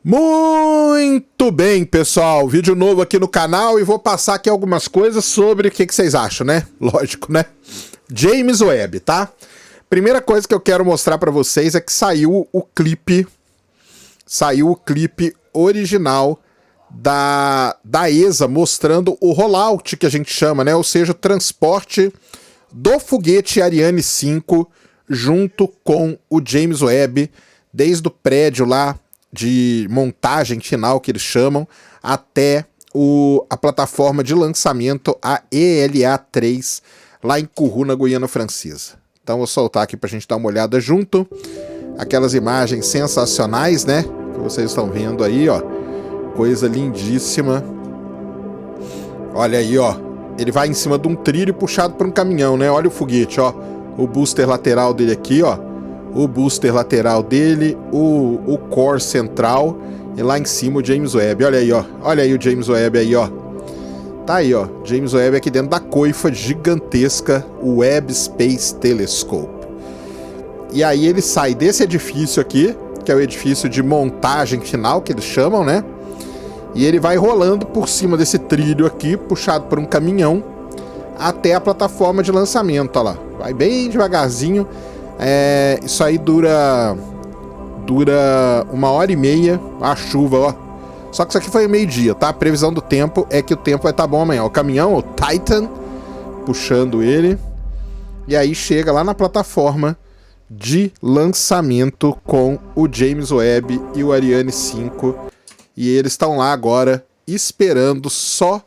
Muito bem, pessoal, vídeo novo aqui no canal e vou passar aqui algumas coisas sobre o que vocês acham, né? Lógico, né? James Webb, tá? Primeira coisa que eu quero mostrar pra vocês é que saiu o clipe original da ESA mostrando o rollout que a gente chama, né? Ou seja, o transporte do foguete Ariane 5 junto com o James Webb, desde o prédio lá de montagem final, que eles chamam, até a plataforma de lançamento, a ELA-3, lá em Kourou, na Guiana Francesa. Então vou soltar aqui pra gente dar uma olhada junto. Aquelas imagens sensacionais, né? Que vocês estão vendo aí, ó. Coisa lindíssima. Olha aí, ó. Ele vai em cima de um trilho puxado por um caminhão, né? Olha o foguete, ó. O booster lateral dele aqui, ó. O booster lateral dele, o core central e lá em cima o James Webb. Olha aí, ó. Olha aí o James Webb aí, ó. Tá aí, ó. James Webb aqui dentro da coifa gigantesca, o Webb Space Telescope. E aí ele sai desse edifício aqui, que é o edifício de montagem final, que eles chamam, né? E ele vai rolando por cima desse trilho aqui, puxado por um caminhão, até a plataforma de lançamento, ó lá. Vai bem devagarzinho. Isso aí dura 1h30, a chuva, ó. Só que isso aqui foi meio-dia, tá? A previsão do tempo é que o tempo vai estar bom amanhã. O caminhão, o Titan, puxando ele. E aí chega lá na plataforma de lançamento com o James Webb e o Ariane 5. E eles estão lá agora esperando só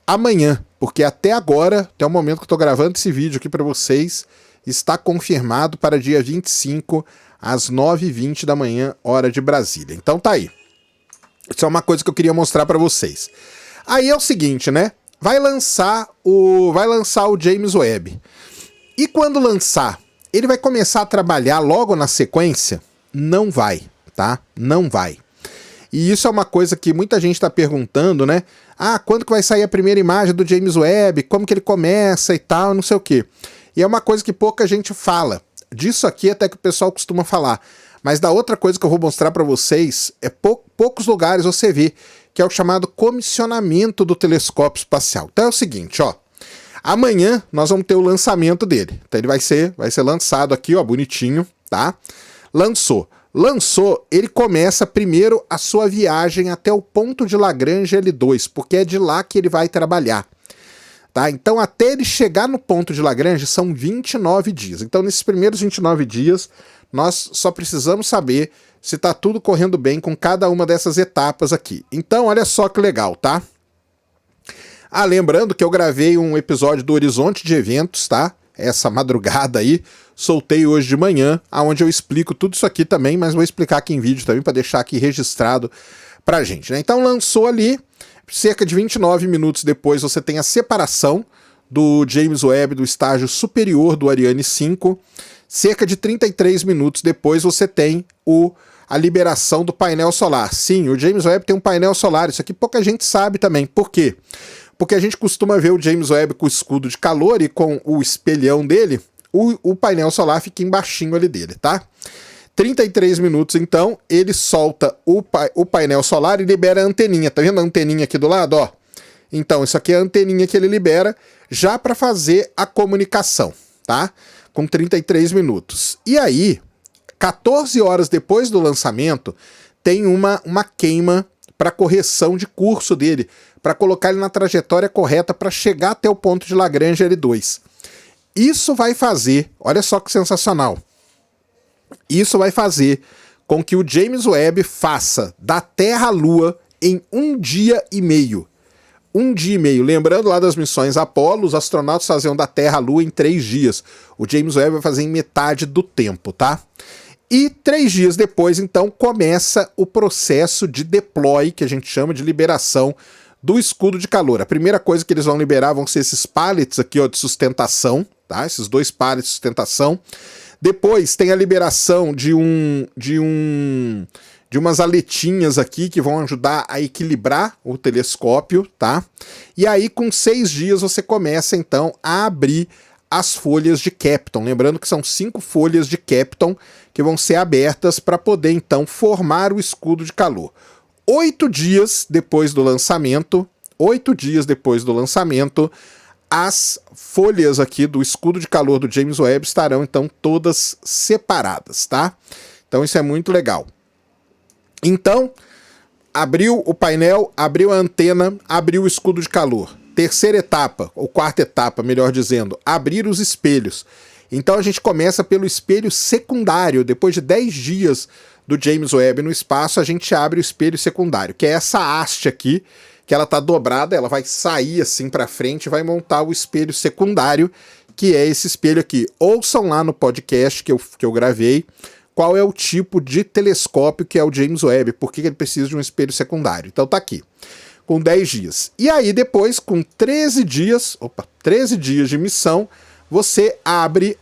amanhã. Porque até agora, até o momento que eu tô gravando esse vídeo aqui para vocês, está confirmado para dia 25, às 9h20 da manhã, hora de Brasília. Então tá aí. Isso é uma coisa que eu queria mostrar para vocês. Aí é o seguinte, né? Vai lançar o James Webb. E quando lançar, ele vai começar a trabalhar logo na sequência? Não vai, tá? Não vai. E isso é uma coisa que muita gente está perguntando, né? Ah, quando que vai sair a primeira imagem do James Webb? Como que ele começa e tal, não sei o quê. E é uma coisa que pouca gente fala. Disso aqui até que o pessoal costuma falar. Mas da outra coisa que eu vou mostrar para vocês, poucos lugares você vê, que é o chamado comissionamento do telescópio espacial. Então é o seguinte, ó. Amanhã nós vamos ter o lançamento dele. Então ele vai ser lançado aqui, ó, bonitinho, tá? Lançou, ele começa primeiro a sua viagem até o ponto de Lagrange L2, porque é de lá que ele vai trabalhar. Tá? Então até ele chegar no ponto de Lagrange são 29 dias. Então nesses primeiros 29 dias nós só precisamos saber se está tudo correndo bem com cada uma dessas etapas aqui. Então olha só que legal, tá? Ah, lembrando que eu gravei um episódio do Horizonte de Eventos, tá? Essa madrugada aí, soltei hoje de manhã, onde eu explico tudo isso aqui também, mas vou explicar aqui em vídeo também para deixar aqui registrado pra gente, né? Então lançou ali, cerca de 29 minutos depois você tem a separação do James Webb do estágio superior do Ariane 5. Cerca de 33 minutos depois você tem a liberação do painel solar. Sim, o James Webb tem um painel solar, isso aqui pouca gente sabe também. Por quê? Porque a gente costuma ver o James Webb com o escudo de calor e com o espelhão dele, o painel solar fica embaixinho ali dele, tá? 33 minutos, então, ele solta o painel solar e libera a anteninha. Tá vendo a anteninha aqui do lado, ó? Então, isso aqui é a anteninha que ele libera já para fazer a comunicação, tá? Com 33 minutos. E aí, 14 horas depois do lançamento, tem uma queima para correção de curso dele, para colocar ele na trajetória correta para chegar até o ponto de Lagrange L2. Isso vai fazer, olha só que sensacional, isso vai fazer com que o James Webb faça da Terra à Lua em 1 dia e meio. 1 dia e meio. Lembrando lá das missões Apollo, os astronautas faziam da Terra à Lua em 3 dias. O James Webb vai fazer em metade do tempo, tá? E 3 dias depois, então, começa o processo de deploy, que a gente chama de liberação do escudo de calor. A primeira coisa que eles vão liberar vão ser esses pallets aqui, ó, de sustentação, tá? Esses 2 pallets de sustentação. Depois tem a liberação de umas aletinhas aqui que vão ajudar a equilibrar o telescópio, tá? E aí com 6 dias você começa então a abrir as folhas de Kapton. Lembrando que são 5 folhas de Kapton que vão ser abertas para poder então formar o escudo de calor. 8 dias depois do lançamento, as folhas aqui do escudo de calor do James Webb estarão então todas separadas, tá? Então isso é muito legal. Então, abriu o painel, abriu a antena, abriu o escudo de calor. Terceira etapa, ou quarta etapa, melhor dizendo, abrir os espelhos. Então a gente começa pelo espelho secundário. Depois de 10 dias do James Webb no espaço, a gente abre o espelho secundário, que é essa haste aqui, que ela tá dobrada, ela vai sair assim para frente e vai montar o espelho secundário, que é esse espelho aqui. Ouçam lá no podcast que eu gravei qual é o tipo de telescópio que é o James Webb, por que ele precisa de um espelho secundário. Então tá aqui, com 10 dias. E aí depois, com 13 dias de missão, você abre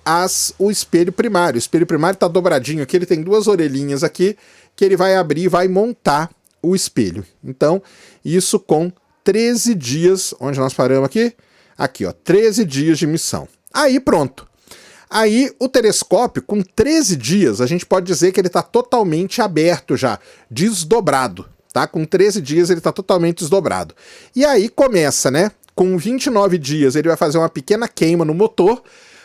o espelho primário. O espelho primário está dobradinho aqui, ele tem 2 orelhinhas aqui, que ele vai abrir e vai montar o espelho. Então, isso com 13 dias, onde nós paramos aqui? Aqui, ó, 13 dias de missão. Aí pronto. Aí o telescópio, com 13 dias, a gente pode dizer que ele está totalmente aberto já, desdobrado, tá? Com 13 dias ele está totalmente desdobrado. E aí começa, né? Com 29 dias ele vai fazer uma pequena queima no motor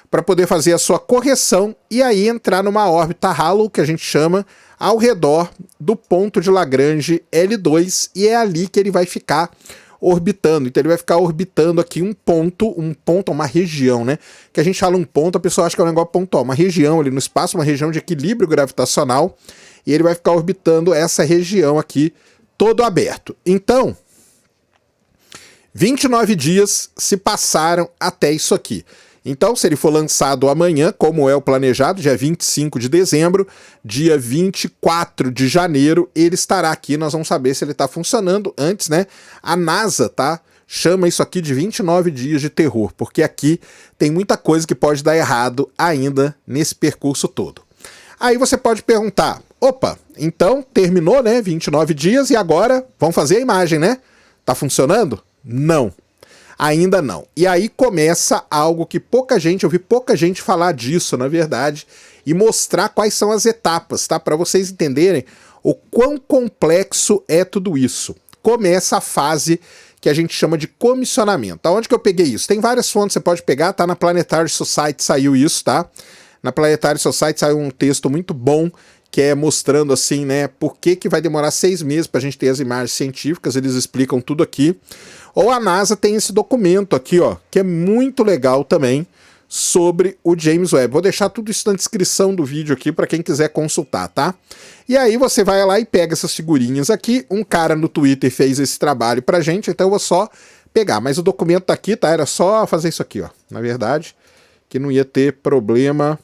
para poder fazer a sua correção e aí entrar numa órbita Halo, que a gente chama, ao redor do ponto de Lagrange L2, e é ali que ele vai ficar orbitando. Então ele vai ficar orbitando aqui um ponto, uma região, né? Que a gente fala um ponto, a pessoa acha que é um negócio pontual, uma região ali no espaço, uma região de equilíbrio gravitacional, e ele vai ficar orbitando essa região aqui, todo aberto. Então, 29 dias se passaram até isso aqui. Então, se ele for lançado amanhã, como é o planejado, dia 25 de dezembro, dia 24 de janeiro, ele estará aqui, nós vamos saber se ele está funcionando. Antes, né, a NASA, tá, chama isso aqui de 29 dias de terror, porque aqui tem muita coisa que pode dar errado ainda nesse percurso todo. Aí você pode perguntar, opa, então terminou, né, 29 dias e agora vamos fazer a imagem, né? Tá funcionando? Não. Ainda não. E aí começa algo que eu vi pouca gente falar disso, na verdade, e mostrar quais são as etapas, tá? Para vocês entenderem o quão complexo é tudo isso. Começa a fase que a gente chama de comissionamento. Aonde que eu peguei isso? Tem várias fontes, você pode pegar, tá? Na Planetary Society saiu isso, tá? Na Planetary Society saiu um texto muito bom, que é mostrando assim, né, por que vai demorar 6 meses para a gente ter as imagens científicas, eles explicam tudo aqui. Ou a NASA tem esse documento aqui, ó, que é muito legal também, sobre o James Webb. Vou deixar tudo isso na descrição do vídeo aqui para quem quiser consultar, tá? E aí você vai lá e pega essas figurinhas aqui, um cara no Twitter fez esse trabalho pra gente, então eu vou só pegar, mas o documento tá aqui, tá? Era só fazer isso aqui, ó, na verdade, que não ia ter problema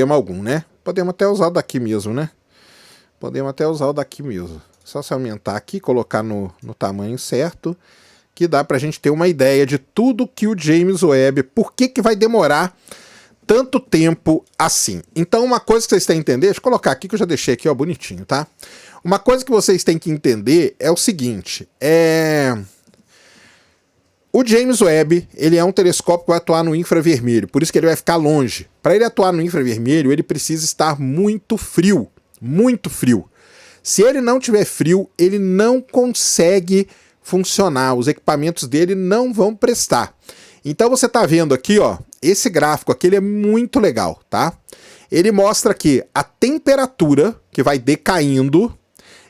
algum, né? Podemos até usar o daqui mesmo, né? Só se aumentar aqui, colocar no tamanho certo, que dá pra gente ter uma ideia de tudo que o James Webb, por que vai demorar tanto tempo assim. Então uma coisa que vocês têm que entender, deixa eu colocar aqui que eu já deixei aqui, ó, bonitinho, tá? Uma coisa que vocês têm que entender é o seguinte, o James Webb, ele é um telescópio que vai atuar no infravermelho, por isso que ele vai ficar longe. Para ele atuar no infravermelho, ele precisa estar muito frio, muito frio. Se ele não tiver frio, ele não consegue funcionar, os equipamentos dele não vão prestar. Então você tá vendo aqui, ó, esse gráfico aqui ele é muito legal, tá? Ele mostra aqui a temperatura que vai decaindo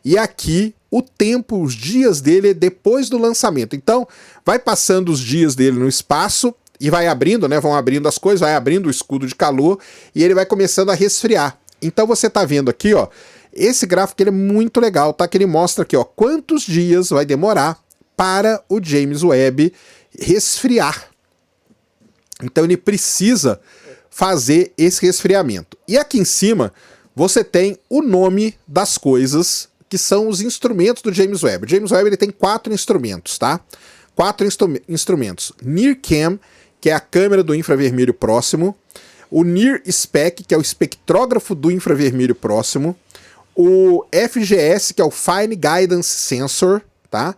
e aqui o tempo, os dias dele depois do lançamento. Então vai passando os dias dele no espaço e vai abrindo, né? Vão abrindo as coisas, vai abrindo o escudo de calor e ele vai começando a resfriar. Então você tá vendo aqui, ó, esse gráfico ele é muito legal, tá? Que ele mostra aqui, ó, quantos dias vai demorar para o James Webb resfriar. Então ele precisa fazer esse resfriamento. E aqui em cima você tem o nome das coisas que são os instrumentos do James Webb. O James Webb ele tem 4 instrumentos, tá? 4 instrumentos. NIRCam, que é a câmera do infravermelho próximo. O NIRSpec, que é o espectrógrafo do infravermelho próximo. O FGS, que é o Fine Guidance Sensor, tá?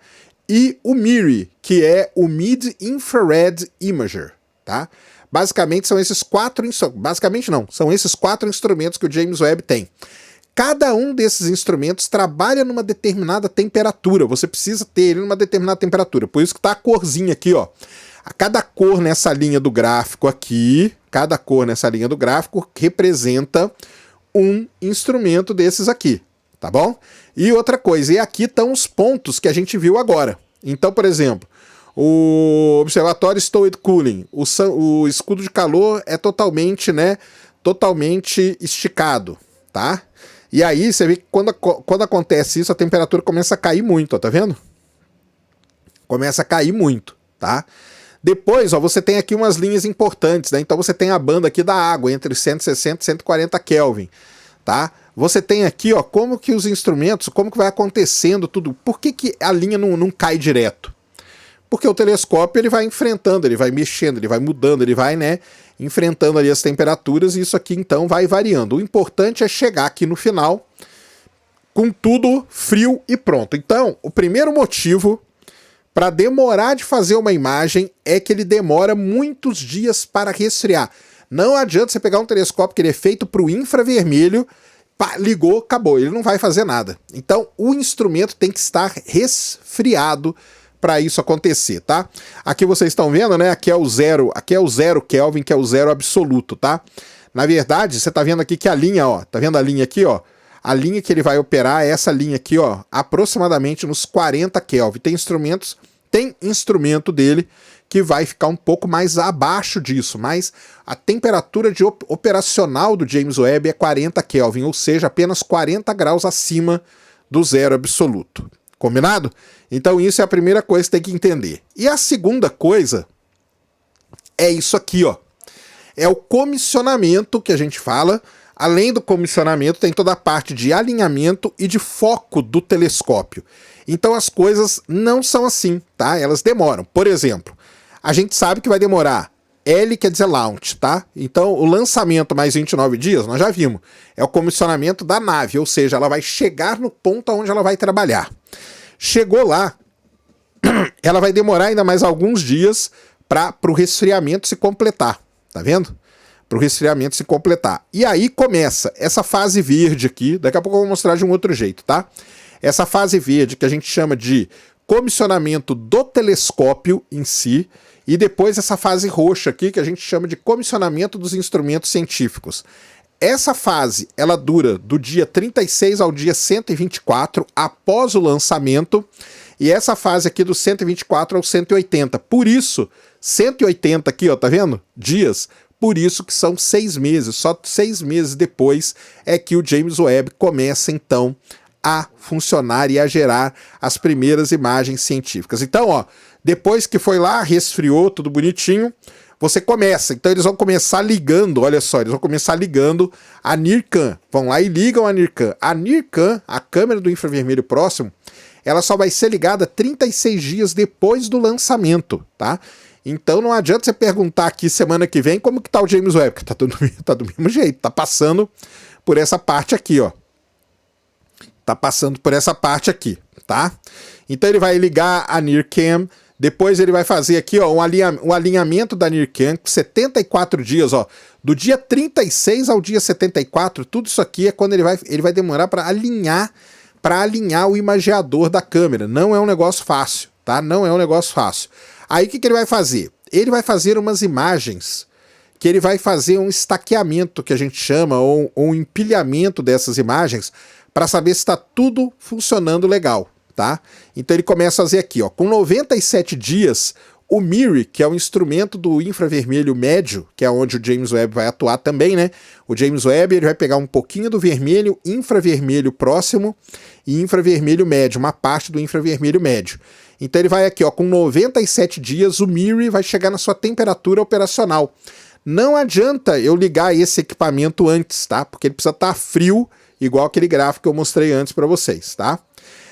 E o MIRI, que é o Mid Infrared Imager, tá? Basicamente são esses quatro instrumentos que o James Webb tem. Cada um desses instrumentos trabalha numa determinada temperatura. Você precisa ter ele numa determinada temperatura. Por isso que tá a corzinha aqui, ó. A cada cor nessa linha do gráfico aqui, cada cor nessa linha do gráfico representa um instrumento desses aqui, tá bom? E outra coisa, e aqui estão os pontos que a gente viu agora. Então, por exemplo, o observatório Stowed Cooling, o escudo de calor é totalmente esticado, tá? E aí você vê que quando acontece isso, a temperatura começa a cair muito, ó, tá vendo? Começa a cair muito, tá? Depois, ó, você tem aqui umas linhas importantes, né? Então você tem a banda aqui da água, entre 160 e 140 Kelvin, tá? Você tem aqui, ó, como que os instrumentos, como que vai acontecendo tudo. Por que que a linha não cai direto? Porque o telescópio ele vai enfrentando, ele vai mexendo, ele vai mudando, ele vai, né, enfrentando ali as temperaturas e isso aqui então vai variando. O importante é chegar aqui no final com tudo frio e pronto. Então, o primeiro motivo para demorar de fazer uma imagem é que ele demora muitos dias para resfriar. Não adianta você pegar um telescópio que ele é feito para o infravermelho, ligou, acabou, ele não vai fazer nada. Então o instrumento tem que estar resfriado para isso acontecer, tá? Aqui vocês estão vendo, né? Aqui é o zero Kelvin, que é o zero absoluto, tá? Na verdade, você tá vendo aqui que a linha, ó, tá vendo a linha aqui, ó? A linha que ele vai operar é essa linha aqui, ó, aproximadamente nos 40 Kelvin. Tem instrumento dele que vai ficar um pouco mais abaixo disso, mas a temperatura operacional do James Webb é 40 Kelvin, ou seja, apenas 40 graus acima do zero absoluto. Combinado? Então isso é a primeira coisa que tem que entender. E a segunda coisa é isso aqui, ó. É o comissionamento que a gente fala. Além do comissionamento, tem toda a parte de alinhamento e de foco do telescópio. Então as coisas não são assim, tá? Elas demoram. Por exemplo, a gente sabe que vai demorar. L quer dizer launch, tá? Então o lançamento mais 29 dias, nós já vimos. É o comissionamento da nave, ou seja, ela vai chegar no ponto onde ela vai trabalhar. Chegou lá, ela vai demorar ainda mais alguns dias para o resfriamento se completar, tá vendo? Para o resfriamento se completar. E aí começa essa fase verde aqui, daqui a pouco eu vou mostrar de um outro jeito, tá? Essa fase verde que a gente chama de comissionamento do telescópio em si, e depois essa fase roxa aqui que a gente chama de comissionamento dos instrumentos científicos. Essa fase, ela dura do dia 36 ao dia 124 após o lançamento, e essa fase aqui do 124 ao 180. Por isso, 180 aqui, ó, tá vendo? Dias. Por isso que são 6 meses, só 6 meses depois é que o James Webb começa então a funcionar e a gerar as primeiras imagens científicas. Então, ó, depois que foi lá, resfriou, tudo bonitinho, você começa. Então eles vão começar ligando, olha só, eles vão começar ligando a NIRCam. Vão lá e ligam a NIRCam. A NIRCam, a câmera do infravermelho próximo, ela só vai ser ligada 36 dias depois do lançamento, tá? Então não adianta você perguntar aqui semana que vem como que tá o James Webb, porque tá do mesmo jeito, tá passando por essa parte aqui, ó. Tá passando por essa parte aqui, tá? Então ele vai ligar a NIRCam, depois ele vai fazer aqui, ó, um alinhamento da NIRCam com 74 dias, ó. Do dia 36 ao dia 74, tudo isso aqui é quando ele vai demorar para alinhar o imageador da câmera. Não é um negócio fácil, tá? Não é um negócio fácil. Aí o que ele vai fazer? Ele vai fazer umas imagens que ele vai fazer um estaqueamento, que a gente chama, ou um empilhamento dessas imagens, para saber se está tudo funcionando legal, tá? Então ele começa a fazer aqui, ó, com 97 dias, o MIRI, que é o instrumento do infravermelho médio, que é onde o James Webb vai atuar também, né? O James Webb ele vai pegar um pouquinho do vermelho, infravermelho próximo e infravermelho médio, uma parte do infravermelho médio. Então ele vai aqui, ó, com 97 dias, o MIRI vai chegar na sua temperatura operacional. Não adianta eu ligar esse equipamento antes, tá? Porque ele precisa estar frio, igual aquele gráfico que eu mostrei antes para vocês, tá?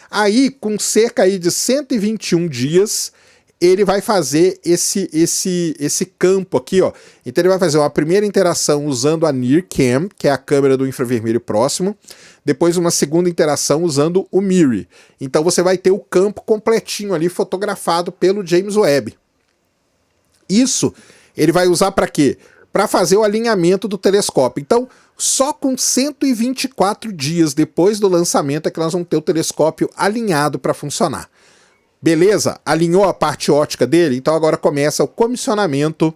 Aí, com cerca aí de 121 dias, ele vai fazer esse campo aqui, ó. Então ele vai fazer uma primeira interação usando a NIRCam, que é a câmera do infravermelho próximo, depois uma segunda interação usando o MIRI. Então você vai ter o campo completinho ali fotografado pelo James Webb. Isso ele vai usar para quê? Para fazer o alinhamento do telescópio. Então, só com 124 dias depois do lançamento é que nós vamos ter o telescópio alinhado para funcionar. Beleza? Alinhou a parte ótica dele? Então agora começa o comissionamento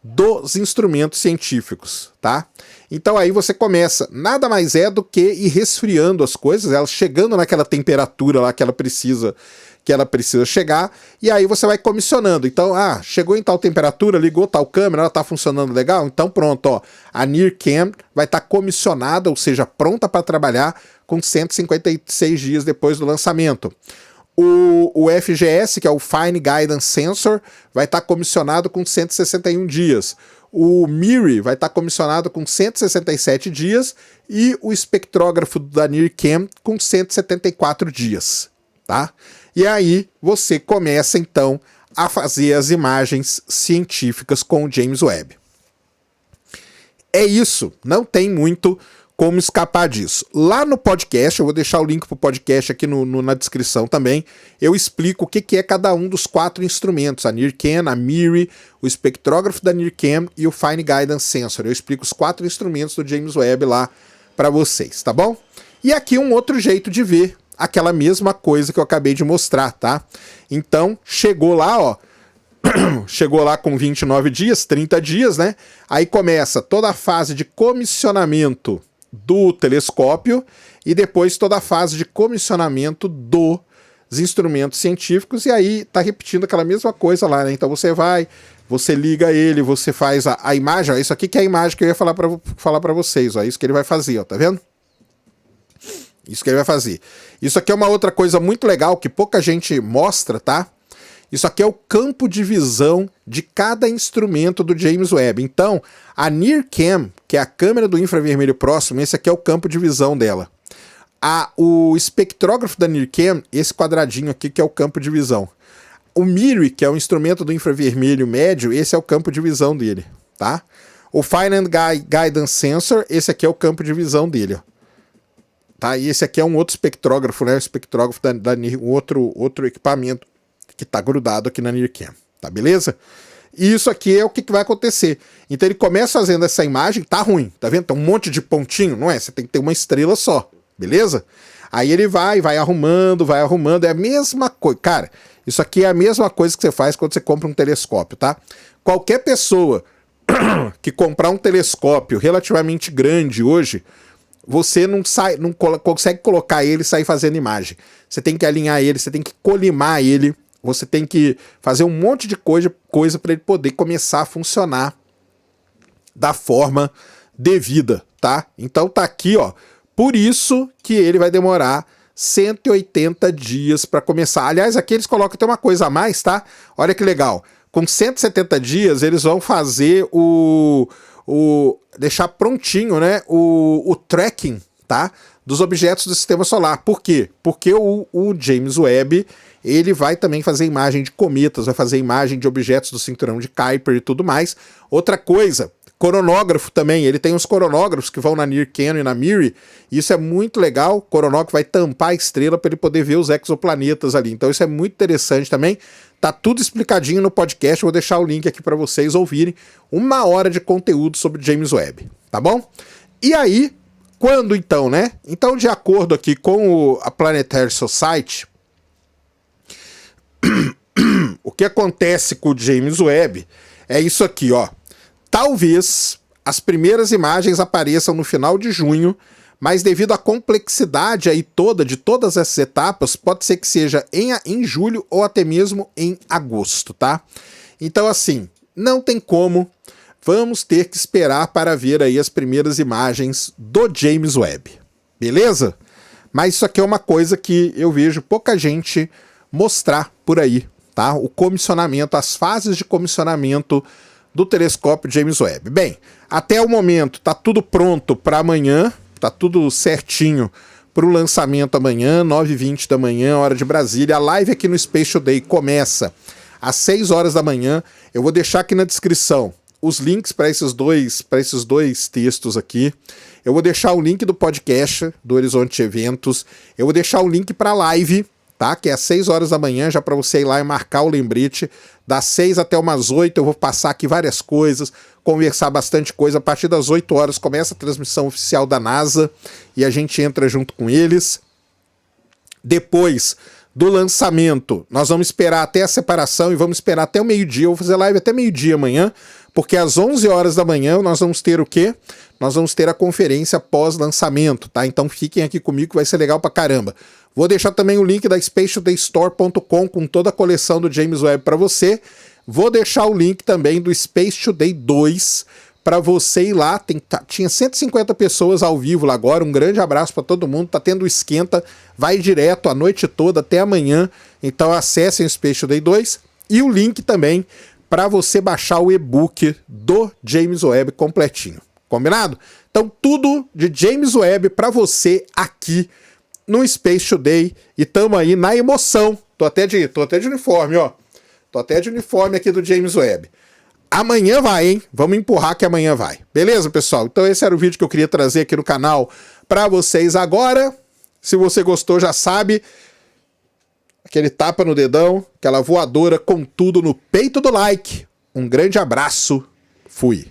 dos instrumentos científicos, tá? Então aí você começa, nada mais é do que ir resfriando as coisas, elas chegando naquela temperatura lá que ela precisa chegar, e aí você vai comissionando. Então, chegou em tal temperatura, ligou tal câmera, ela tá funcionando legal, então pronto, ó, a NIRCam vai estar comissionada, ou seja, pronta para trabalhar com 156 dias depois do lançamento. O FGS, que é o Fine Guidance Sensor, vai estar comissionado com 161 dias. O MIRI vai estar comissionado com 167 dias e o espectrógrafo da NIRCam com 174 dias, tá? E aí você começa então a fazer as imagens científicas com o James Webb. É isso, não tem muito como escapar disso. Lá no podcast, eu vou deixar o link para o podcast aqui na descrição também, eu explico o que é cada um dos 4 instrumentos, a NIRCam, a MIRI, o espectrógrafo da NIRCam e o Fine Guidance Sensor. Eu explico os 4 instrumentos do James Webb lá para vocês, tá bom? E aqui um outro jeito de ver aquela mesma coisa que eu acabei de mostrar, tá? Então, chegou lá, ó, chegou lá com 29 dias, 30 dias, né? Aí começa toda a fase de comissionamento do telescópio e depois toda a fase de comissionamento dos instrumentos científicos, e aí tá repetindo aquela mesma coisa lá, né? Então você liga ele, você faz a imagem, ó, isso aqui que é a imagem que eu ia falar para vocês, ó, isso que ele vai fazer, ó, tá vendo? Isso que ele vai fazer. Isso aqui é uma outra coisa muito legal que pouca gente mostra, tá? Isso aqui é o campo de visão de cada instrumento do James Webb. Então, a NIRCam, que é a câmera do infravermelho próximo, esse aqui é o campo de visão dela. O espectrógrafo da NIRCam, esse quadradinho aqui que é o campo de visão. O MIRI, que é o instrumento do infravermelho médio, esse é o campo de visão dele, tá? O Fine Guidance Sensor, esse aqui é o campo de visão dele, ó. Tá? E esse aqui é um outro espectrógrafo, né? O espectrógrafo outro equipamento que está grudado aqui na NIRCam, tá beleza? E isso aqui é o que vai acontecer. Então ele começa fazendo essa imagem, tá ruim, tá vendo? Tem um monte de pontinho, não é? Você tem que ter uma estrela só, beleza? Aí ele vai arrumando, é a mesma coisa. Cara, isso aqui é a mesma coisa que você faz quando você compra um telescópio, tá? Qualquer pessoa que comprar um telescópio relativamente grande hoje, você não consegue colocar ele e sair fazendo imagem. Você tem que alinhar ele, você tem que colimar ele, você tem que fazer um monte de coisa para ele poder começar a funcionar da forma devida, tá? Então tá aqui, ó. Por isso que ele vai demorar 180 dias para começar. Aliás, aqui eles colocam até uma coisa a mais, tá? Olha que legal. Com 170 dias, eles vão fazer deixar prontinho, né? O tracking, tá? Dos objetos do sistema solar. Por quê? Porque o James Webb, ele vai também fazer imagem de cometas, vai fazer imagem de objetos do cinturão de Kuiper e tudo mais. Outra coisa, coronógrafo também, ele tem uns coronógrafos que vão na NIRCam e na MIRI, e isso é muito legal. O coronógrafo vai tampar a estrela para ele poder ver os exoplanetas ali, então isso é muito interessante também. Tá tudo explicadinho no podcast, vou deixar o link aqui para vocês ouvirem. 1 hora de conteúdo sobre James Webb, tá bom? E aí, quando então, né? Então, de acordo aqui com a Planetary Society, o que acontece com o James Webb é isso aqui, ó. Talvez as primeiras imagens apareçam no final de junho, mas devido à complexidade aí de todas essas etapas, pode ser que seja em julho ou até mesmo em agosto, tá? Então, assim, não tem como. Vamos ter que esperar para ver aí as primeiras imagens do James Webb, beleza? Mas isso aqui é uma coisa que eu vejo pouca gente mostrar por aí, tá? O comissionamento, as fases de comissionamento do telescópio James Webb. Bem, até o momento tá tudo pronto para amanhã, tá tudo certinho para o lançamento amanhã, 9h20 da manhã, hora de Brasília. A live aqui no Space Today começa às 6 horas da manhã. Eu vou deixar aqui na descrição os links para esses dois textos aqui. Eu vou deixar o link do podcast do Horizonte Eventos. Eu vou deixar o link para a live, tá? Que é às 6 horas da manhã, já para você ir lá e marcar o lembrete. Das 6 até umas 8 eu vou passar aqui várias coisas, conversar bastante coisa. A partir das 8 horas começa a transmissão oficial da NASA e a gente entra junto com eles. Depois do lançamento, nós vamos esperar até a separação e vamos esperar até o meio-dia. Eu vou fazer live até meio-dia amanhã, porque às 11 horas da manhã nós vamos ter o quê? Nós vamos ter a conferência pós-lançamento, tá? Então fiquem aqui comigo que vai ser legal pra caramba. Vou deixar também o link da SpaceTodayStore.com com toda a coleção do James Webb para você. Vou deixar o link também do Space Today 2 para você ir lá. Tinha 150 pessoas ao vivo lá agora. Um grande abraço para todo mundo. Tá tendo esquenta. Vai direto a noite toda até amanhã. Então acessem o Space Today 2 e o link também para você baixar o e-book do James Webb completinho. Combinado? Então tudo de James Webb para você aqui no Space Today e tamo aí na emoção. Tô até de uniforme, ó. Tô até de uniforme aqui do James Webb. Amanhã vai, hein? Vamos empurrar que amanhã vai. Beleza, pessoal? Então esse era o vídeo que eu queria trazer aqui no canal pra vocês agora. Se você gostou, já sabe. Aquele tapa no dedão, aquela voadora com tudo no peito do like. Um grande abraço. Fui.